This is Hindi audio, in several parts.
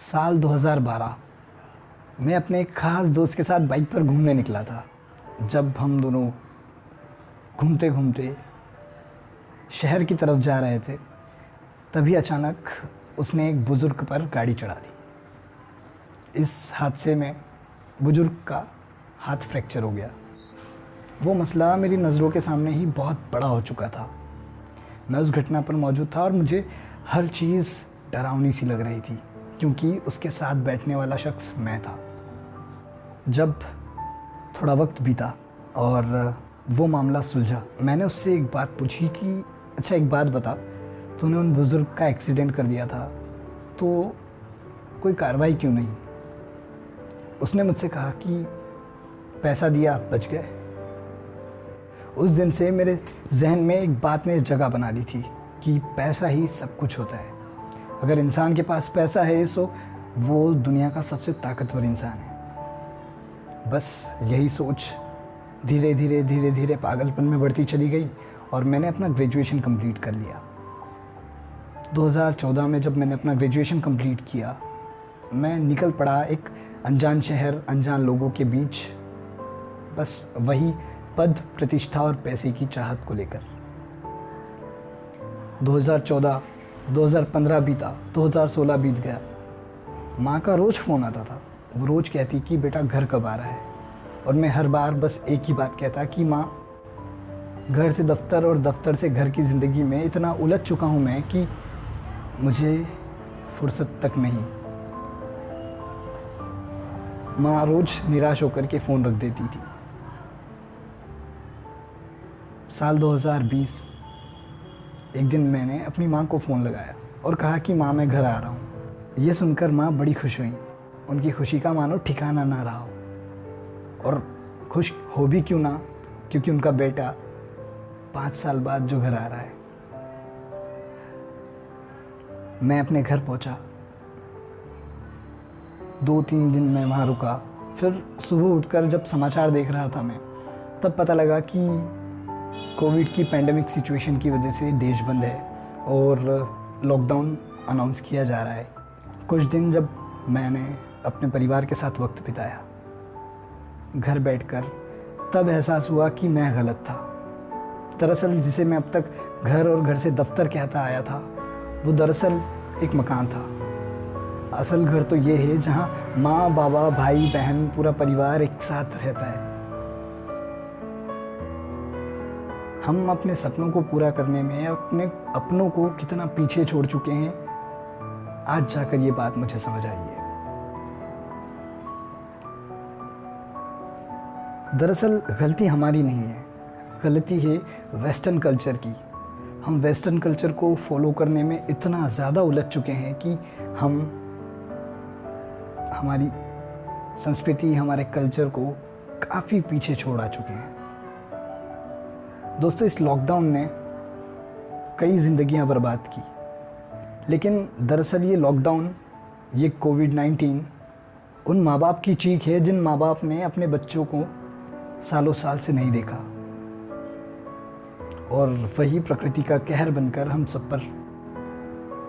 साल 2012 मैं अपने एक ख़ास दोस्त के साथ बाइक पर घूमने निकला था। जब हम दोनों घूमते घूमते शहर की तरफ जा रहे थे, तभी अचानक उसने एक बुज़ुर्ग पर गाड़ी चढ़ा दी। इस हादसे में बुज़ुर्ग का हाथ फ्रैक्चर हो गया। वो मसला मेरी नज़रों के सामने ही बहुत बड़ा हो चुका था। मैं उस घटना पर मौजूद था और मुझे हर चीज़ डरावनी सी लग रही थी, क्योंकि उसके साथ बैठने वाला शख्स मैं था। जब थोड़ा वक्त बीता और वो मामला सुलझा, मैंने उससे एक बात पूछी कि अच्छा एक बात बता, तूने उन बुज़ुर्ग का एक्सीडेंट कर दिया था तो कोई कार्रवाई क्यों नहीं? उसने मुझसे कहा कि पैसा दिया, बच गए। उस दिन से मेरे जहन में एक बात ने जगह बना ली थी कि पैसा ही सब कुछ होता है। अगर इंसान के पास पैसा है तो वो दुनिया का सबसे ताकतवर इंसान है। बस यही सोच धीरे धीरे पागलपन में बढ़ती चली गई और मैंने अपना ग्रेजुएशन कंप्लीट कर लिया। 2014 में जब मैंने अपना ग्रेजुएशन कंप्लीट किया, मैं निकल पड़ा एक अनजान शहर, अनजान लोगों के बीच, बस वही पद, प्रतिष्ठा और पैसे की चाहत को लेकर। 2014, 2015 बीता, 2016 बीत गया। माँ का रोज़ फ़ोन आता था। वो रोज़ कहती कि बेटा घर कब आ रहा है, और मैं हर बार बस एक ही बात कहता कि माँ, घर से दफ्तर और दफ्तर से घर की ज़िंदगी में इतना उलझ चुका हूँ मैं कि मुझे फुर्सत तक नहीं। माँ रोज़ निराश होकर के फ़ोन रख देती थी। साल 2020, एक दिन मैंने अपनी माँ को फ़ोन लगाया और कहा कि माँ मैं घर आ रहा हूँ। ये सुनकर माँ बड़ी खुश हुई। उनकी खुशी का मानो ठिकाना ना रहा हो। और खुश हो भी क्यों ना, क्योंकि उनका बेटा 5 साल बाद जो घर आ रहा है। मैं अपने घर पहुँचा। 2-3 दिन मैं वहाँ रुका। फिर सुबह उठकर जब समाचार देख रहा था मैं, तब पता लगा कि कोविड की पैंडेमिक सिचुएशन की वजह से देश बंद है और लॉकडाउन अनाउंस किया जा रहा है। कुछ दिन जब मैंने अपने परिवार के साथ वक्त बिताया घर बैठकर, तब एहसास हुआ कि मैं गलत था। दरअसल जिसे मैं अब तक घर और घर से दफ्तर कहता आया था, वो दरअसल एक मकान था। असल घर तो ये है जहाँ माँ, बाबा, भाई, बहन, पूरा परिवार एक साथ रहता है। हम अपने सपनों को पूरा करने में अपने अपनों को कितना पीछे छोड़ चुके हैं, आज जाकर ये बात मुझे समझ आई है। दरअसल गलती हमारी नहीं है, गलती है वेस्टर्न कल्चर की। हम वेस्टर्न कल्चर को फॉलो करने में इतना ज़्यादा उलझ चुके हैं कि हम हमारी संस्कृति, हमारे कल्चर को काफ़ी पीछे छोड़ आ चुके हैं। दोस्तों, इस लॉकडाउन ने कई ज़िंदगियां बर्बाद की, लेकिन दरअसल ये लॉकडाउन, ये कोविड-19 उन माँ बाप की चीख है जिन माँ बाप ने अपने बच्चों को सालों साल से नहीं देखा, और वही प्रकृति का कहर बनकर हम सब पर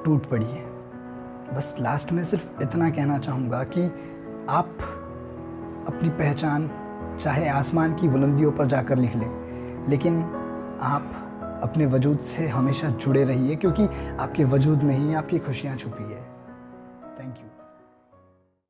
टूट पड़ी है। बस लास्ट में सिर्फ इतना कहना चाहूँगा कि आप अपनी पहचान चाहे आसमान की बुलंदियों पर जाकर लिख लें, लेकिन आप अपने वजूद से हमेशा जुड़े रहिए, क्योंकि आपके वजूद में ही आपकी खुशियाँ छुपी है। Thank you.